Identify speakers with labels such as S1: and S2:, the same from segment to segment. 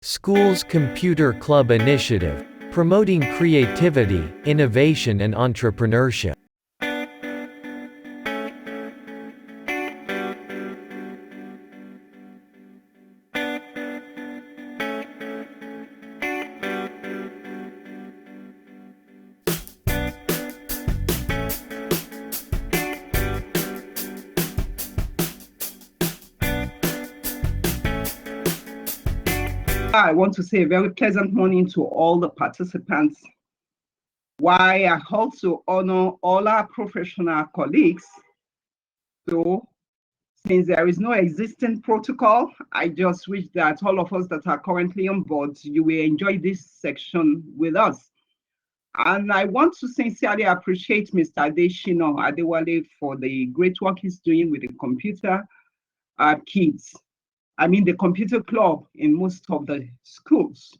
S1: Schools Computer Club Initiative, promoting creativity, innovation and entrepreneurship.
S2: I want to say a very pleasant morning to all the participants. Why I also honor all our professional colleagues. So, since there is no existing protocol, I just wish that all of us that are currently on board, you will enjoy this section with us. And I want to sincerely appreciate Mr. Adewale for the great work he's doing with the computer kids. I mean, the computer club in most of the schools.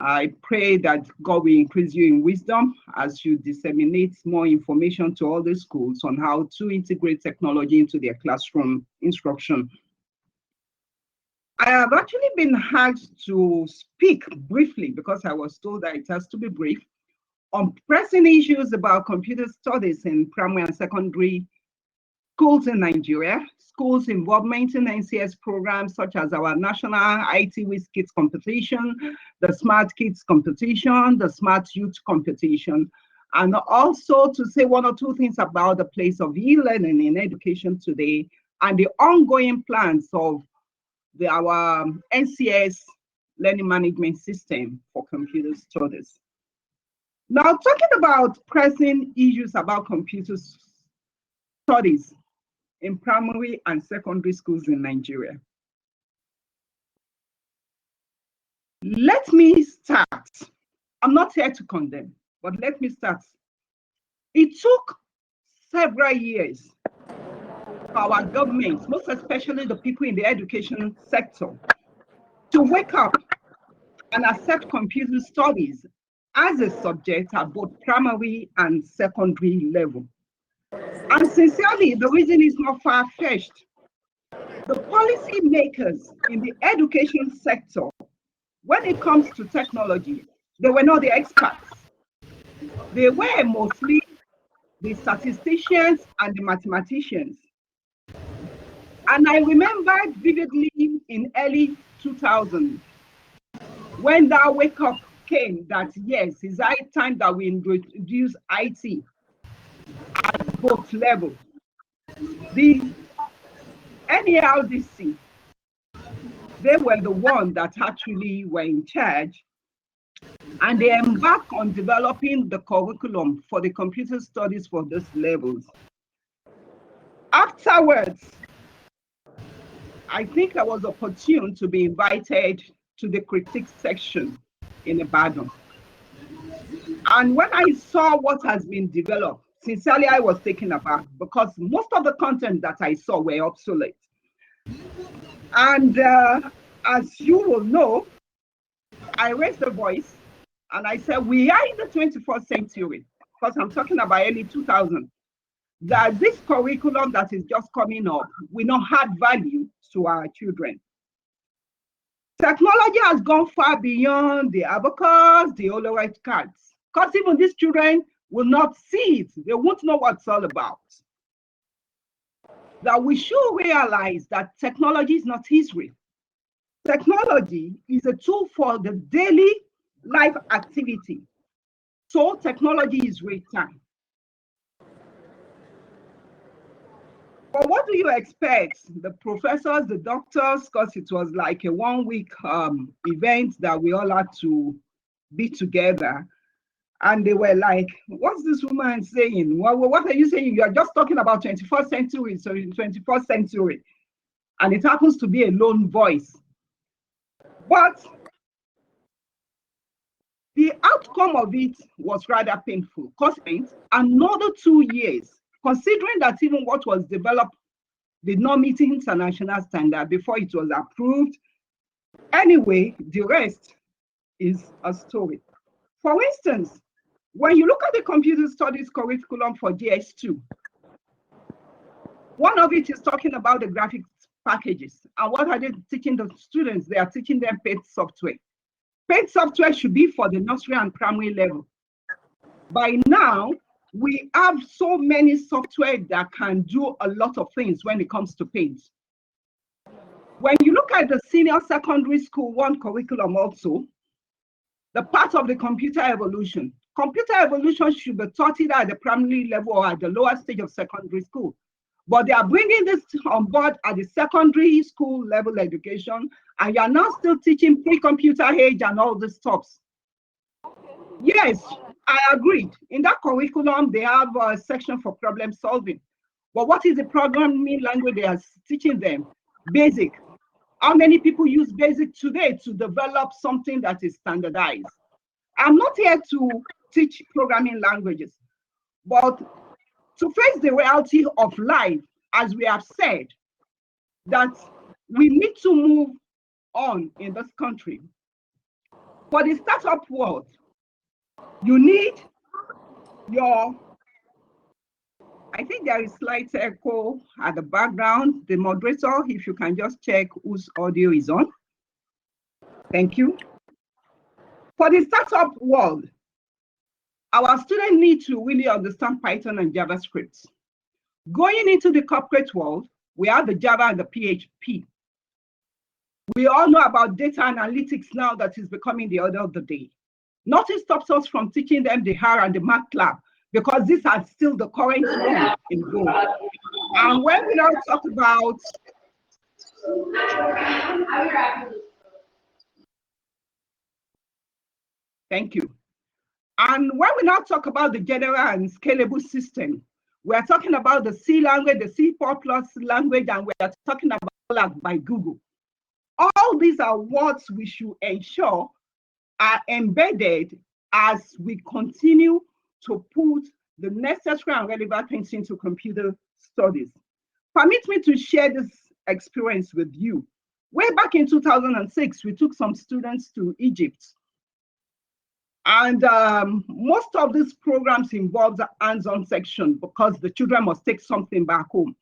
S2: I pray that God will increase you in wisdom as you disseminate more information to all the schools on how to integrate technology into their classroom instruction. I have actually been asked to speak briefly, because I was told that it has to be brief, on pressing issues about computer studies in primary and secondary schools in Nigeria, schools' involvement in NCS programs such as our National IT Wiz Kids competition, the Smart Kids competition, the Smart Youth competition, and also to say one or two things about the place of e-learning in education today and the ongoing plans of our NCS learning management system for computer studies. Now, talking about pressing issues about computer studies in primary and secondary schools in Nigeria. Let me start. I'm not here to condemn, but let me start. It took several years for our government, most especially the people in the education sector, to wake up and accept computer studies as a subject at both primary and secondary level. And sincerely, the reason is not far-fetched. The policy makers in the education sector, when it comes to technology, they were not the experts. They were mostly the statisticians and the mathematicians. And I remember vividly in early 2000, when that wake-up came that yes, it's high time that we introduce IT at both levels. The NELDC, they were the ones that actually were in charge, and they embarked on developing the curriculum for the computer studies for those levels. Afterwards, I think I was opportune to be invited to the critiques section in Ibadan. And when I saw what has been developed, sincerely, I was taken aback, because most of the content that I saw were obsolete. And as you will know, I raised a voice and I said, we are in the 21st century, because I'm talking about early 2000, that this curriculum that is just coming up will not add value to our children. Technology has gone far beyond the abacus, the Olorite cards, because even these children will not see it. They won't know what it's all about. That we should realize that technology is not history. Technology is a tool for the daily life activity. So technology is real time. But what do you expect? The professors, the doctors, because it was like a 1-week event that we all had to be together. And they were like, what's this woman saying? Well, what are you saying? You're just talking about 21st century, so in 21st century. And it happens to be a lone voice. But the outcome of it was rather painful. Cost another 2 years, considering that even what was developed did not meet international standard before it was approved. Anyway, the rest is a story. For instance, when you look at the computer studies curriculum for GS2, one of it is talking about the graphics packages. And what are they teaching the students? They are teaching them paid software. Paid software should be for the nursery and primary level. By now, we have so many software that can do a lot of things when it comes to paid. When you look at the senior secondary school one curriculum also, the part of the computer evolution should be taught either at the primary level or at the lower stage of secondary school. But they are bringing this on board at the secondary school level education, and you are now still teaching pre-computer age and all this stuff. Yes, I agreed. In that curriculum, they have a section for problem solving. But what is the programming language they are teaching them? Basic. How many people use Basic today to develop something that is standardized? I'm not here to teach programming languages, but to face the reality of life, as we have said, that we need to move on in this country. For the startup world, you need your, I think there is slight echo at the background. The moderator, if you can just check whose audio is on. Thank you. For the startup world, our students need to really understand Python and JavaScript. Going into the corporate world, we have the Java and the PHP. We all know about data analytics now that is becoming the order of the day. Nothing stops us from teaching them the R and the MATLAB, because these are still the current one in Go. And when we now talk about thank you. And when we now talk about the general and scalable system, we are talking about the C language, the C++ language, and we are talking about Colab by Google. All these are what we should ensure are embedded as we continue to put the necessary and relevant things into computer studies. Permit me to share this experience with you. Way back in 2006, we took some students to Egypt. And most of these programs involve the hands-on section because the children must take something back home.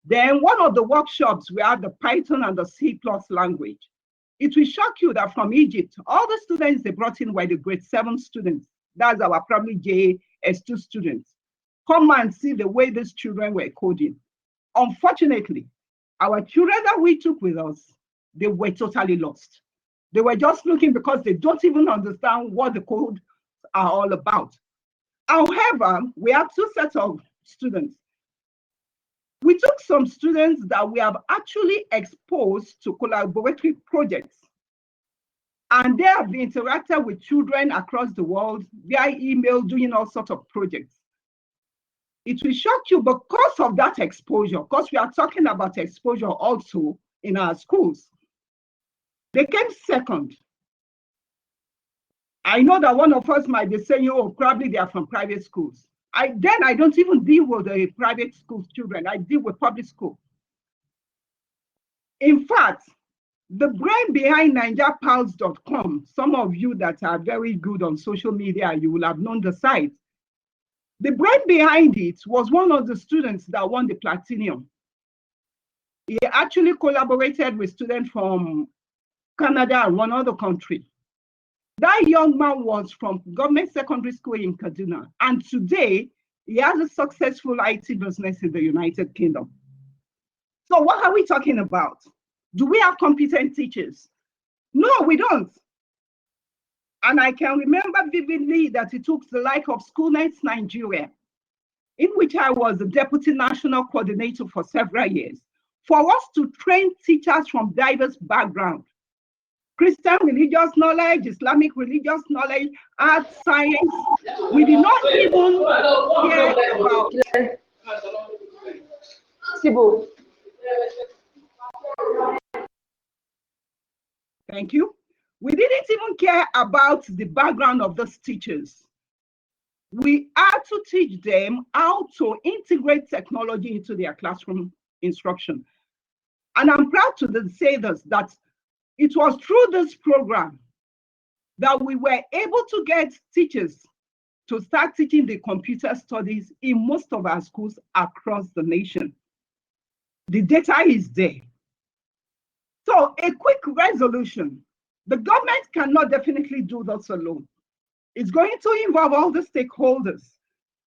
S2: Then one of the workshops, we had the Python and the C+ language. It will shock you that from Egypt, all the students they brought in were the grade 7 students. That's our probably JS2 students. Come and see the way these children were coding. Unfortunately, our children that we took with us, they were totally lost. They were just looking because they don't even understand what the codes are all about. However, we have two sets of students. We took some students that we have actually exposed to collaborative projects. And they have interacted with children across the world via email, doing all sorts of projects. It will shock you because of that exposure, because we are talking about exposure also in our schools. They came second. I know that one of us might be saying, oh, probably they are from private schools. I don't even deal with the private school children. I deal with public school. In fact, the brain behind NigerPals.com, some of you that are very good on social media, you will have known the site. The brain behind it was one of the students that won the platinum. He actually collaborated with students from Canada and one other country. That young man was from government secondary school in Kaduna, and today he has a successful IT business in the United Kingdom. So what are we talking about? Do we have competent teachers? No, we don't. And I can remember vividly that it took the like of SchoolNet Nigeria, in which I was the deputy national coordinator for several years, for us to train teachers from diverse backgrounds. Christian religious knowledge, Islamic religious knowledge, art, science. We did not even hear about. Thank you. We didn't even care about the background of those teachers. We had to teach them how to integrate technology into their classroom instruction. And I'm proud to say this, that it was through this program that we were able to get teachers to start teaching the computer studies in most of our schools across the nation. The data is there. So a quick resolution. The government cannot definitely do this alone. It's going to involve all the stakeholders.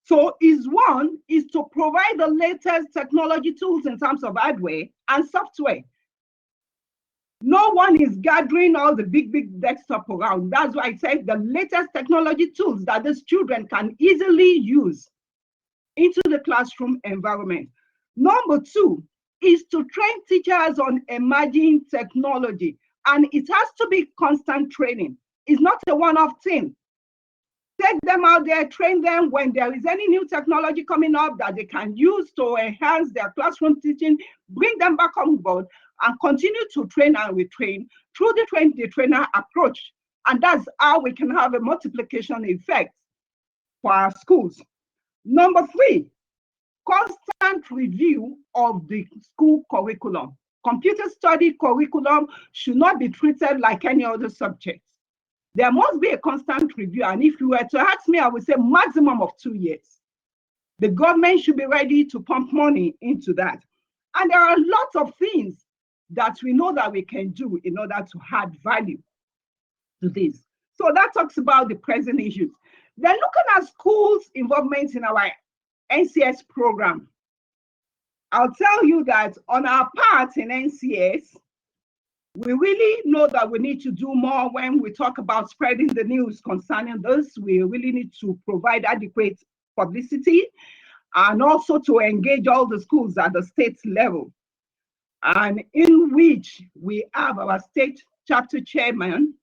S2: So one is to provide the latest technology tools in terms of hardware and software. No one is gathering all the big desktop around. That's why I said the latest technology tools that these children can easily use into the classroom environment. Number two is to train teachers on emerging technology. And it has to be constant training. It's not a one-off thing. Take them out there, train them when there is any new technology coming up that they can use to enhance their classroom teaching, bring them back on board and continue to train and retrain through the train-the-trainer approach. And that's how we can have a multiplication effect for our schools. Number three, constant review of the school curriculum. Computer study curriculum should not be treated like any other subject. There must be a constant review. And if you were to ask me, I would say maximum of 2 years. The government should be ready to pump money into that. And there are lots of things that we know that we can do in order to add value to this. So that talks about the present issues. Then looking at schools' involvement in our NCS program, I'll tell you that on our part in NCS, we really know that we need to do more when we talk about spreading the news concerning this. We really need to provide adequate publicity and also to engage all the schools at the state level. And in which we have our state chapter chairman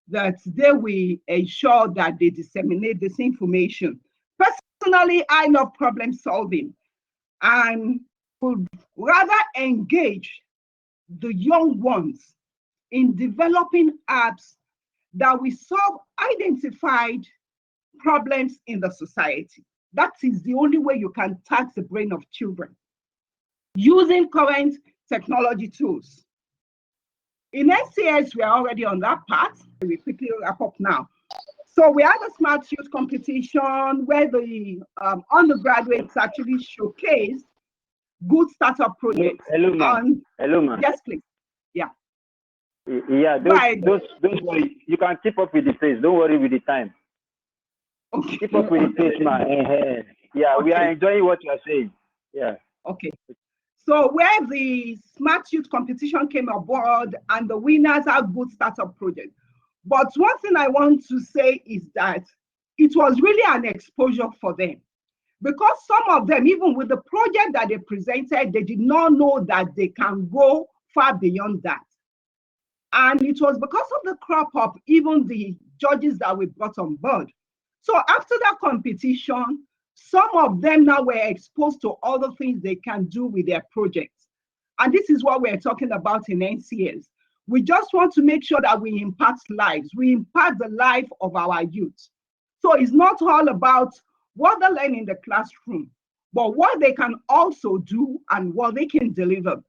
S2: that they will ensure that they disseminate this information. Personally, I love problem solving and would rather engage the young ones in developing apps that will solve identified problems in the society. That is the only way you can tax the brain of children, using current technology tools. In NCS, we are already on that path. We quickly wrap up now. So we had a smart youth competition where the undergraduates actually showcased good startup projects.
S3: Hello, ma'am. Hello, ma'am.
S2: Yes, please. Yeah.
S3: Yeah, don't worry. You can keep up with the pace. Don't worry with the time.
S2: Okay.
S3: Keep up with the pace, man. Yeah, okay. We are enjoying what you are saying. Yeah.
S2: Okay. So where the smart youth competition came aboard and the winners have good startup projects. But one thing I want to say is that it was really an exposure for them, because some of them, even with the project that they presented, they did not know that they can go far beyond that. And it was because of the crop up, even the judges that we brought on board. So after that competition, some of them now were exposed to other things they can do with their projects. And this is what we're talking about in NCS. We just want to make sure that we impact lives. We impact the life of our youth. So it's not all about what they learn in the classroom, but what they can also do and what they can deliver.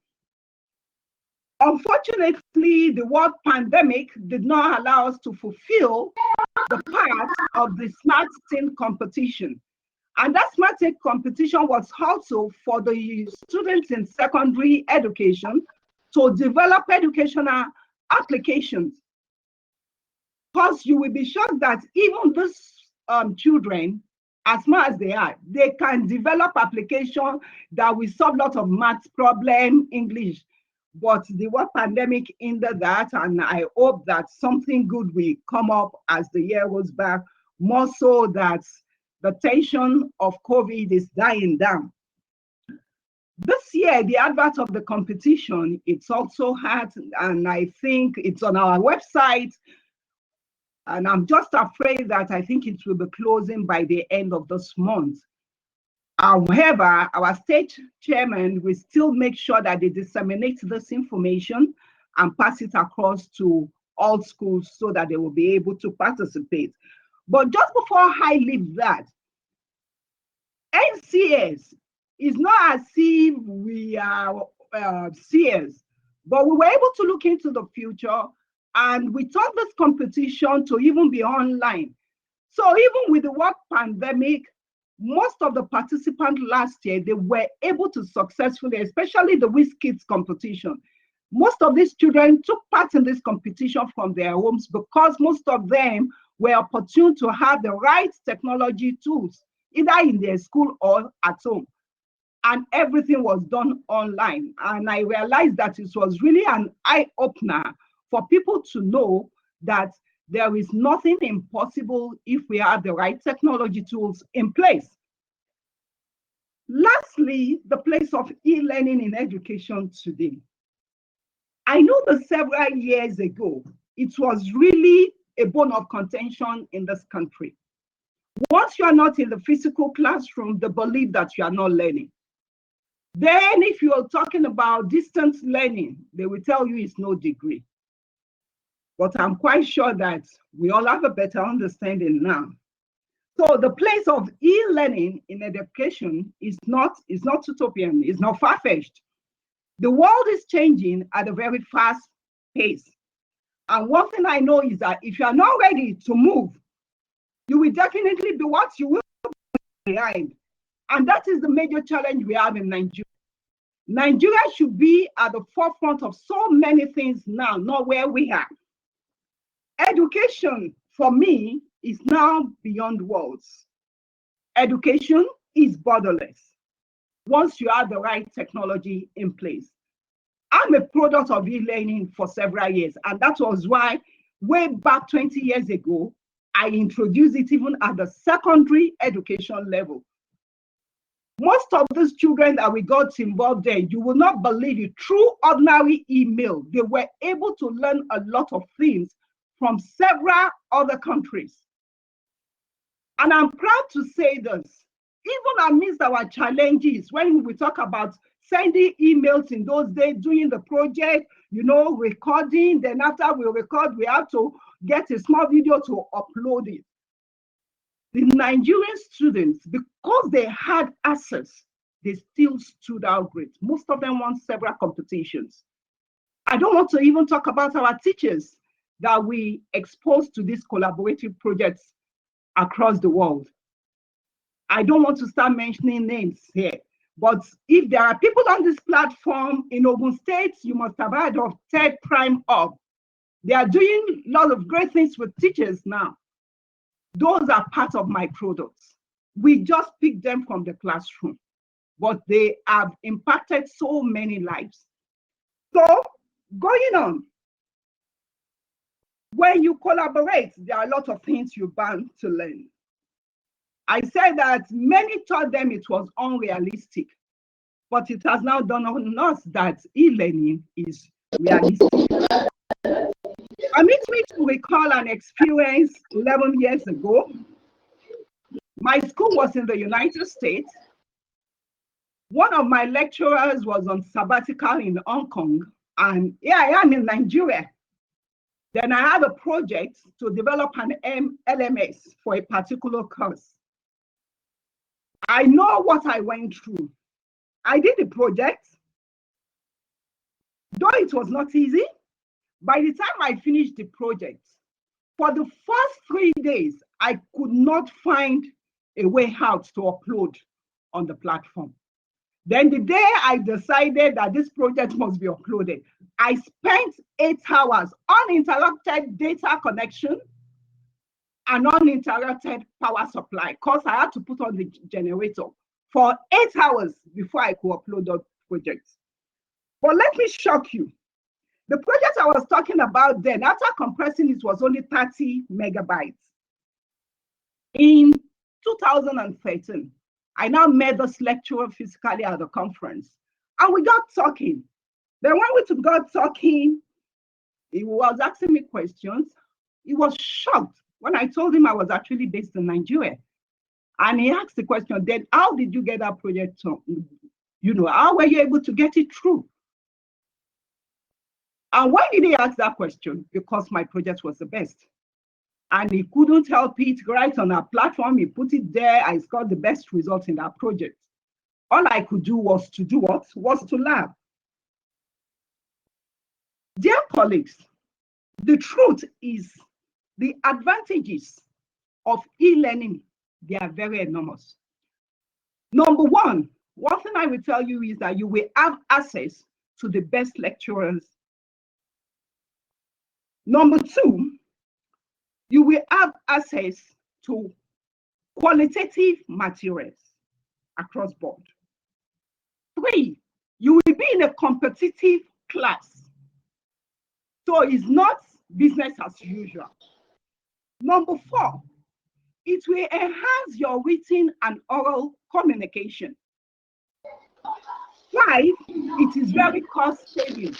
S2: Unfortunately, the world pandemic did not allow us to fulfill the part of the Smart Teen competition. And that Smart Teen competition was also for the students in secondary education to develop educational applications. Because you will be shocked that even these children, as smart as they are, they can develop applications that will solve lots of math problem, English. But the world pandemic hindered that, and I hope that something good will come up as the year goes by, more so that the tension of COVID is dying down. This year, the advert of the competition, it's also had, and I think it's on our website, and I'm just afraid that I think it will be closing by the end of this month. However, our state chairman will still make sure that they disseminate this information and pass it across to all schools so that they will be able to participate. But just before I leave that, NCS is not as if we are seers, but we were able to look into the future, and we turned this competition to even be online. So even with the world pandemic, most of the participants last year, they were able to successfully, especially the WizKids competition, Most of these children took part in this competition from their homes because most of them were opportune to have the right technology tools, either in their school or at home. And everything was done online. And I realized that it was really an eye-opener for people to know that there is nothing impossible if we have the right technology tools in place. Lastly, the place of e-learning in education today. I know that several years ago, it was really a bone of contention in this country. Once you are not in the physical classroom, they believe that you are not learning. Then if you are talking about distance learning, they will tell you it's no degree. But I'm quite sure that we all have a better understanding now. So the place of e-learning in education is not utopian, it's not far-fetched. The world is changing at a very fast pace. And one thing I know is that if you are not ready to move, you will definitely be what you will be behind. And that is the major challenge we have in Nigeria. Nigeria should be at the forefront of so many things now, not where we are. Education, for me, is now beyond words. Education is borderless once you have the right technology in place. I'm a product of e-learning for several years, and that was why way back 20 years ago, I introduced it even at the secondary education level. Most of these children that we got involved in, you will not believe it, through ordinary email, they were able to learn a lot of things from several other countries. And I'm proud to say this, even amidst our challenges, when we talk about sending emails in those days, doing the project, recording, then after we record, we have to get a small video to upload it. The Nigerian students, because they had access, they still stood out great. Most of them won several competitions. I don't want to even talk about our teachers that we exposed to these collaborative projects across the world. I don't want to start mentioning names here, but if there are people on this platform in Ogun State, you must have heard of Third Prime Hub. They are doing a lot of great things with teachers now. Those are part of my products. We just pick them from the classroom, but they have impacted so many lives. So going on, when you collaborate, there are a lot of things you bound to learn. I said that many thought them it was unrealistic, but it has now dawned on us that e-learning is realistic. Permit me to recall an experience 11 years ago. My school was in the United States. One of my lecturers was on sabbatical in Hong Kong, and here I am in Nigeria. Then I had a project to develop an LMS for a particular course. I know what I went through. I did the project, though it was not easy. By the time I finished the project, for the first 3 days, I could not find a way out to upload on the platform. Then the day I decided that this project must be uploaded, I spent 8 hours uninterrupted data connection and uninterrupted power supply, because I had to put on the generator for 8 hours before I could upload the project. But let me shock you. The project I was talking about then, after compressing it, was only 30 megabytes. In 2013, I now met this lecturer physically at the conference, and we got talking. Then when we got talking, he was asking me questions. He was shocked when I told him I was actually based in Nigeria. And he asked the question, then how did you get that project? How were you able to get it through? And why did he ask that question? Because my project was the best. And he couldn't help it. Right on our platform, he put it there. I scored the best result in that project. All I could do was to do what? Was to laugh. Dear colleagues, the truth is the advantages of e-learning, they are very enormous. Number one thing I will tell you is that you will have access to the best lecturers Number two, you will have access to qualitative materials across board. Three, you will be in a competitive class. So it's not business as usual. Number four, it will enhance your written and oral communication. Five, it is very cost saving.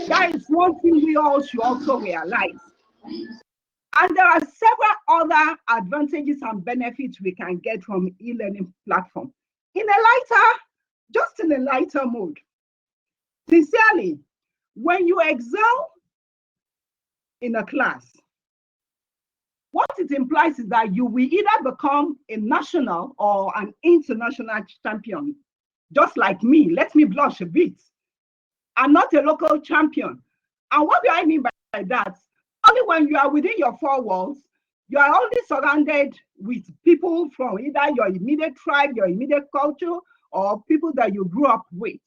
S2: That is one thing we all should also realize. And there are several other advantages and benefits we can get from e-learning platform. In a lighter mode. Sincerely, when you excel in a class, what it implies is that you will either become a national or an international champion. Just like me, let me blush a bit. I'm not a local champion. And what do I mean by that? Only when you are within your four walls, you are only surrounded with people from either your immediate tribe, your immediate culture, or people that you grew up with.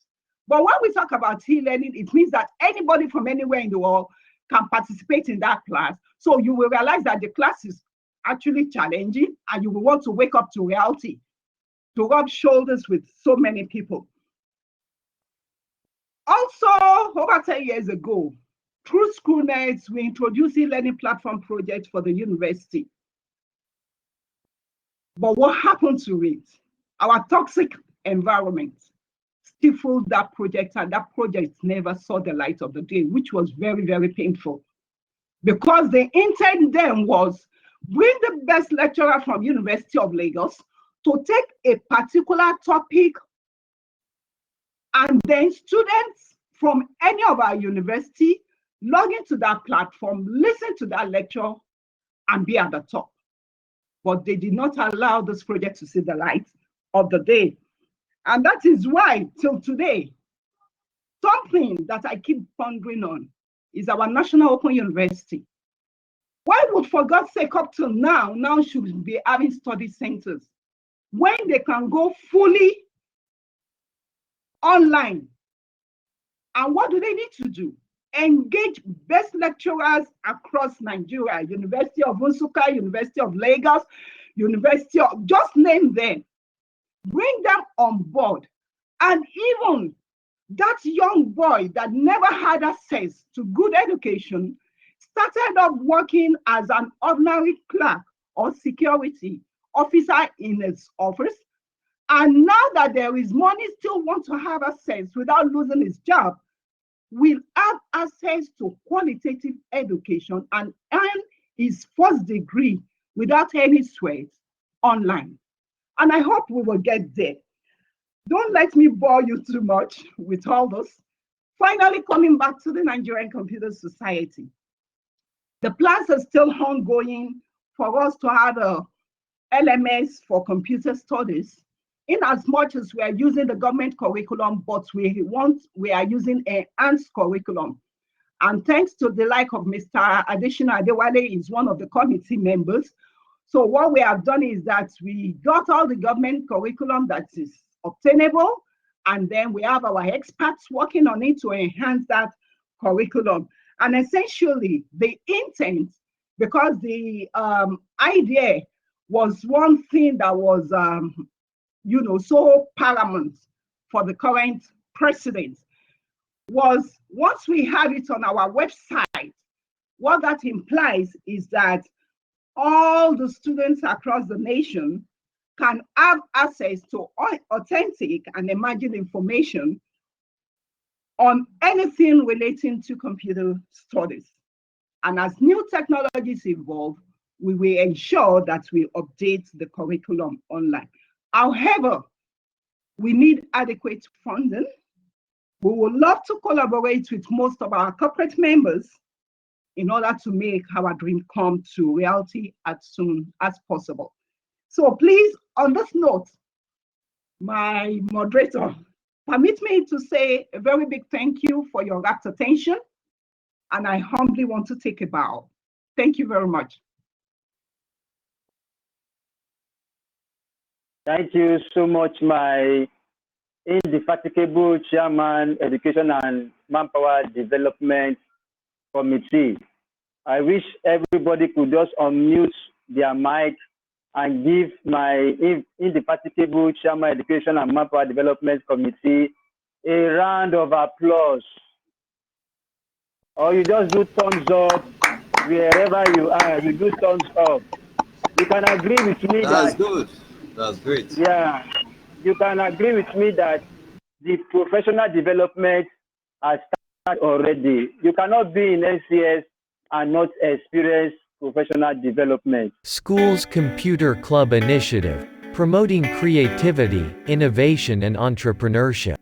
S2: But when we talk about e-learning, it means that anybody from anywhere in the world can participate in that class. So you will realize that the class is actually challenging and you will want to wake up to reality, to rub shoulders with so many people. Also, over 10 years ago, through SchoolNet, we introduced e-learning platform project for the university. But what happened to it? Our toxic environment stifled that project, and that project never saw the light of the day, which was very, very painful. Because the intent then was bring the best lecturer from University of Lagos to take a particular topic, and then students from any of our university log into that platform, listen to that lecture, and be at the top. But they did not allow this project to see the light of the day. And that is why, till today, something that I keep pondering on is our National Open University. Why would, for God's sake, up till now should be having study centers when they can go fully online? And what do they need to do? Engage best lecturers across Nigeria, University of Nsukka, University of Lagos, University of, just name them. Bring them on board. And even that young boy that never had access to good education started off working as an ordinary clerk or security officer in his office. And now that there is money, still want to have access without losing his job, will have access to qualitative education and earn his first degree without any sweat online. And I hope we will get there. Don't let me bore you too much with all this. Finally, coming back to the Nigerian Computer Society. The plans are still ongoing for us to have a LMS for computer studies, in as much as we are using the government curriculum, but we are using an enhanced curriculum. And thanks to the like of Mr. Additional Adewale is one of the committee members. So what we have done is that we got all the government curriculum that is obtainable, and then we have our experts working on it to enhance that curriculum. And essentially the intent, because the idea was one thing that was so paramount for the current president, was once we have it on our website, what that implies is that all the students across the nation can have access to authentic and emerging information on anything relating to computer studies. And as new technologies evolve, we will ensure that we update the curriculum online. However, we need adequate funding. We would love to collaborate with most of our corporate members in order to make our dream come to reality as soon as possible. So please, on this note, my moderator, permit me to say a very big thank you for your rapt attention, and I humbly want to take a bow. Thank you very much.
S3: Thank you so much, my indefatigable Chairman, Education and Manpower Development committee. I wish everybody could just unmute their mic and give my indefatigable Chairman Education and Manpower Development Committee a round of applause. Or you just do thumbs up wherever you are. You do thumbs up. You can agree with me
S4: That's good. That's great.
S3: Yeah, you can agree with me that the professional development has started already. You cannot be in NCS and not experience professional development.
S1: Schools Computer Club Initiative, promoting creativity, innovation and entrepreneurship.